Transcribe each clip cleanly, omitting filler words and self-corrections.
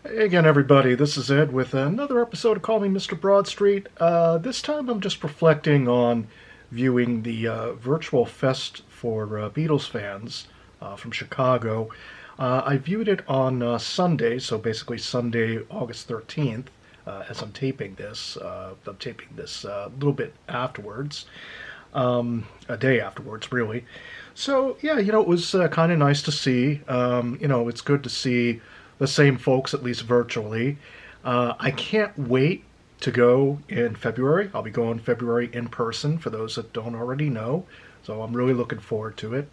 Hey again, everybody. This is Ed with another episode of Call Me Mr. Broadstreet. This time I'm just reflecting on viewing the virtual fest for Beatles fans from Chicago. I viewed it on Sunday, so basically Sunday, August 13th, as I'm taping this. I'm taping this a little bit afterwards, a day afterwards, really. So, yeah, it was kind of nice to see. It's good to see the same folks, at least virtually. I can't wait to go in February. I'll be going February in person for those that don't already know. So I'm really looking forward to it.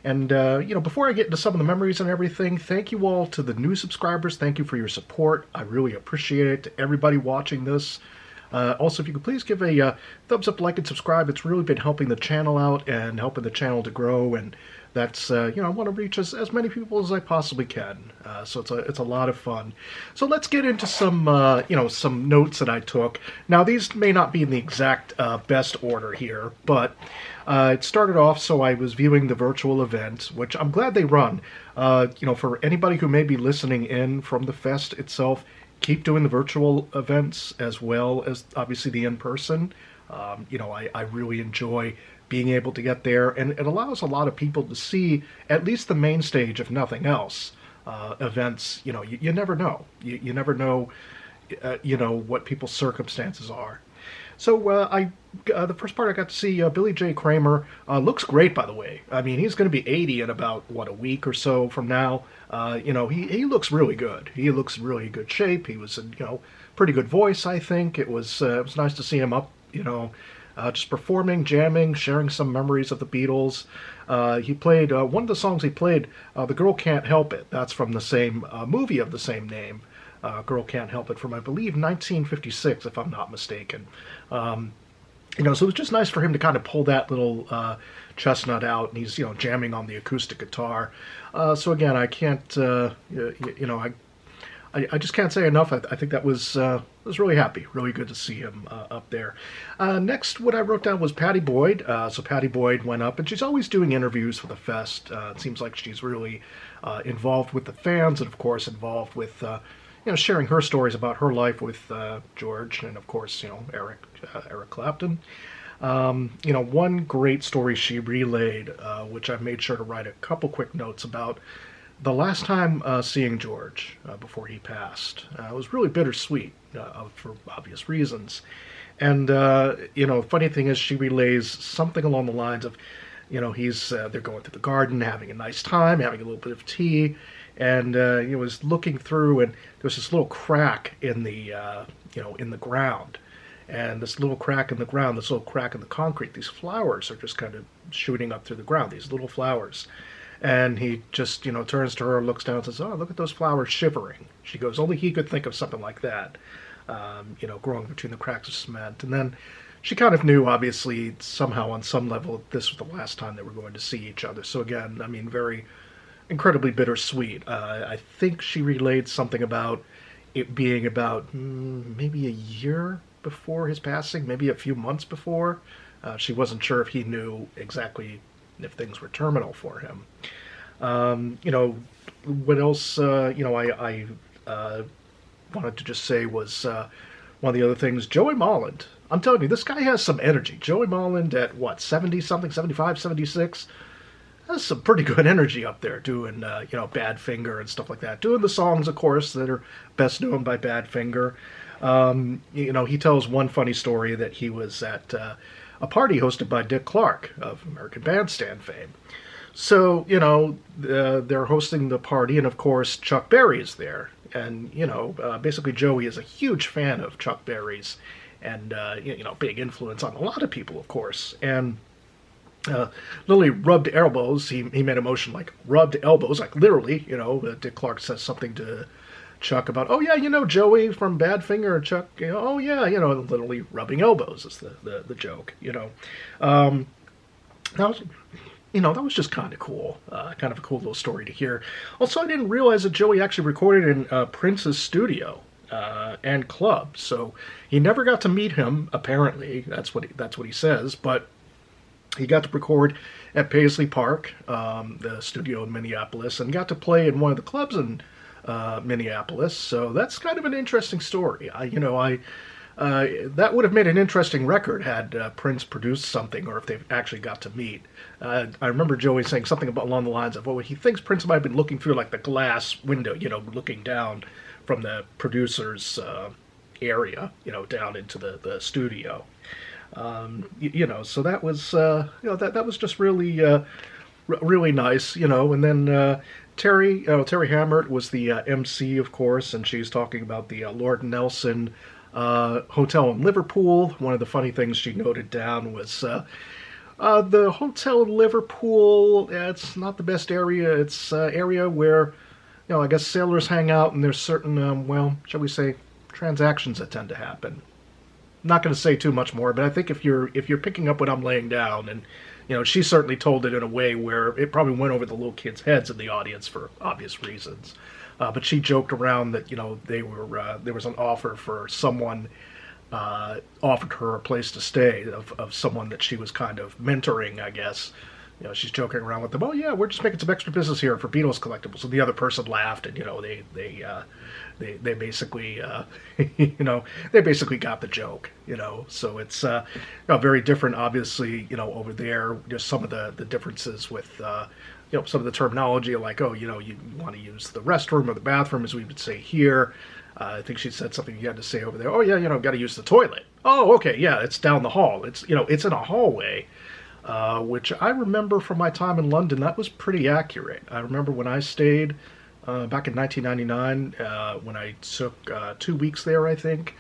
And, before I get into some of the memories and everything, thank you all to the new subscribers. Thank you for your support. I really appreciate it. To everybody watching this, also, if you could please give a thumbs up, like, and subscribe. It's really been helping the channel out and helping the channel to grow. And that's, I want to reach as many people as I possibly can. So it's a lot of fun. So let's get into some, some notes that I took. Now, these may not be in the exact best order here, but it started off, so I was viewing the virtual event, which I'm glad they run. For anybody who may be listening in from the fest itself, keep doing the virtual events as well as obviously the in-person. I really enjoy being able to get there, and it allows a lot of people to see at least the main stage, if nothing else. Events, you never know. You never know, what people's circumstances are. So the first part I got to see Billy J Kramer looks great, by the way. I mean, he's going to be 80 in about a week or so from now. He looks really good. He looks really good shape. He was in pretty good voice. I think it was nice to see him up. Just performing, jamming, sharing some memories of the Beatles. He played one of the songs he played. "The Girl Can't Help It." That's from the same movie of the same name. "Girl Can't Help It" from, I believe, 1956, if I'm not mistaken. So it was just nice for him to kind of pull that little chestnut out, and he's jamming on the acoustic guitar. So again, I can't I just can't say enough. I think that was really happy, really good to see him up there. Next, what I wrote down was Patty Boyd. So Patty Boyd went up, and she's always doing interviews for the fest. It seems like she's really involved with the fans, and of course involved with sharing her stories about her life with George, and of course Eric Clapton. One great story she relayed, which I made sure to write a couple quick notes about. The last time seeing George before he passed, it was really bittersweet for obvious reasons. And funny thing is, she relays something along the lines of, they're going through the garden, having a nice time, having a little bit of tea, and he was looking through, and there was this little crack in the in the ground. And this little crack in the ground, this little crack in the concrete, these flowers are just kind of shooting up through the ground, these little flowers. And he just, turns to her, looks down and says, "Oh, look at those flowers shivering." She goes, only he could think of something like that, growing between the cracks of cement. And then she kind of knew, obviously, somehow on some level, this was the last time they were going to see each other. So again, I mean, very incredibly bittersweet. I think she relayed something about it being about maybe a year before his passing, maybe a few months before. She wasn't sure if he knew exactly if things were terminal for him. What else, I wanted to just say was one of the other things, Joey Molland. I'm telling you, this guy has some energy. Joey Molland at, 70-something, 75, 76? Has some pretty good energy up there doing, Badfinger and stuff like that. Doing the songs, of course, that are best known by Badfinger. He tells one funny story that he was at a party hosted by Dick Clark of American Bandstand fame. So, they're hosting the party, and of course, Chuck Berry is there. And, basically Joey is a huge fan of Chuck Berry's, and, big influence on a lot of people, of course. And literally rubbed elbows. He made a motion like rubbed elbows, like literally, Dick Clark says something to Chuck about, "Oh yeah, Joey from Badfinger." Chuck, "Oh yeah, literally rubbing elbows is the joke, That was, that was just kind of cool, kind of a cool little story to hear. Also, I didn't realize that Joey actually recorded in Prince's studio and club, so he never got to meet him. Apparently, that's what he says, but he got to record at Paisley Park, the studio in Minneapolis, and got to play in one of the clubs in Minneapolis. So that's kind of an interesting story. That would have made an interesting record had Prince produced something, or if they actually got to meet. I remember Joey saying something about along the lines of, "Well, he thinks Prince might have been looking through like the glass window, looking down from the producer's area, down into the studio." So that was, that was just really, really nice, And then Terry Hammert was the MC, of course, and she's talking about the Lord Nelson hotel in Liverpool. One of the funny things she noted down was the hotel in Liverpool. It's not the best area. It's an area where, I guess sailors hang out, and there's certain, shall we say, transactions that tend to happen. I'm not going to say too much more, but I think if you're picking up what I'm laying down, and she certainly told it in a way where it probably went over the little kids' heads in the audience for obvious reasons. But she joked around that there was an offer for someone offered her a place to stay of someone that she was kind of mentoring, I guess. She's joking around with them. "Oh yeah, we're just making some extra business here for Beatles collectibles." And the other person laughed, and they basically they basically got the joke. So it's very different, obviously. Over there, just some of the differences with some of the terminology, like, oh, you want to use the restroom or the bathroom, as we would say here. I think she said something you had to say over there. "Oh yeah, got to use the toilet." "Oh, okay, yeah, it's down the hall. It's it's in a hallway." Which I remember from my time in London, that was pretty accurate. I remember when I stayed back in 1999, when I took 2 weeks there, I think,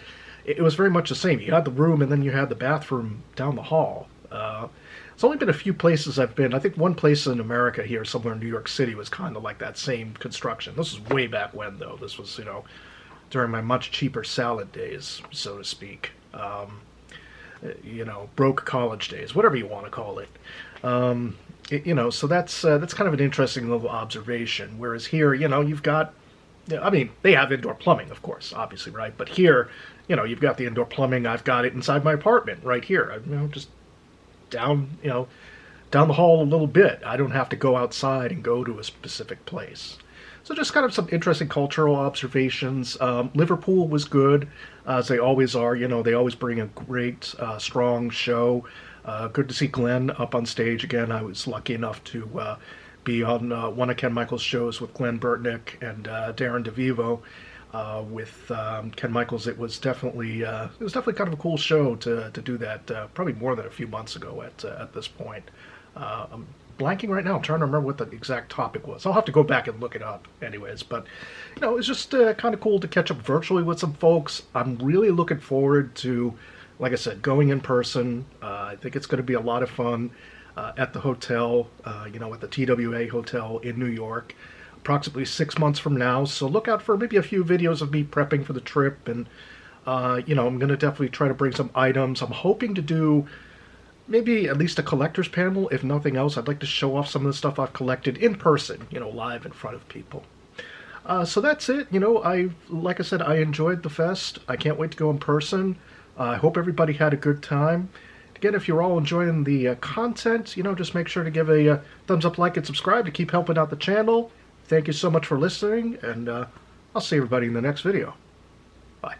it was very much the same. You had the room, and then you had the bathroom down the hall. It's only been a few places I've been. I think one place in America here, somewhere in New York City, was kind of like that same construction. This was way back when, though. This was, during my much cheaper salad days, so to speak. Broke college days, whatever you want to call it. So that's kind of an interesting little observation. Whereas here, you've got, they have indoor plumbing, of course, obviously, right? But here, you've got the indoor plumbing. I've got it inside my apartment right here. Just down the hall a little bit. I don't have to go outside and go to a specific place. So just kind of some interesting cultural observations. Liverpool was good, as they always are. They always bring a great, strong show. Good to see Glenn up on stage again. I was lucky enough to be on one of Ken Michaels' shows with Glenn Burtnick and Darren DeVivo. With Ken Michaels, it was definitely kind of a cool show to do that. Probably more than a few months ago at this point. I'm blanking right now. I'm trying to remember what the exact topic was. I'll have to go back and look it up anyways. But, it's just kind of cool to catch up virtually with some folks. I'm really looking forward to, like I said, going in person. I think it's going to be a lot of fun at the hotel, at the TWA Hotel in New York, approximately 6 months from now. So look out for maybe a few videos of me prepping for the trip. And, I'm going to definitely try to bring some items. I'm hoping to do maybe at least a collector's panel. If nothing else, I'd like to show off some of the stuff I've collected in person, live in front of people. So that's it. Like I said, I enjoyed the fest. I can't wait to go in person. I hope everybody had a good time. Again, if you're all enjoying the content, just make sure to give a thumbs up, like, and subscribe to keep helping out the channel. Thank you so much for listening, and I'll see everybody in the next video. Bye.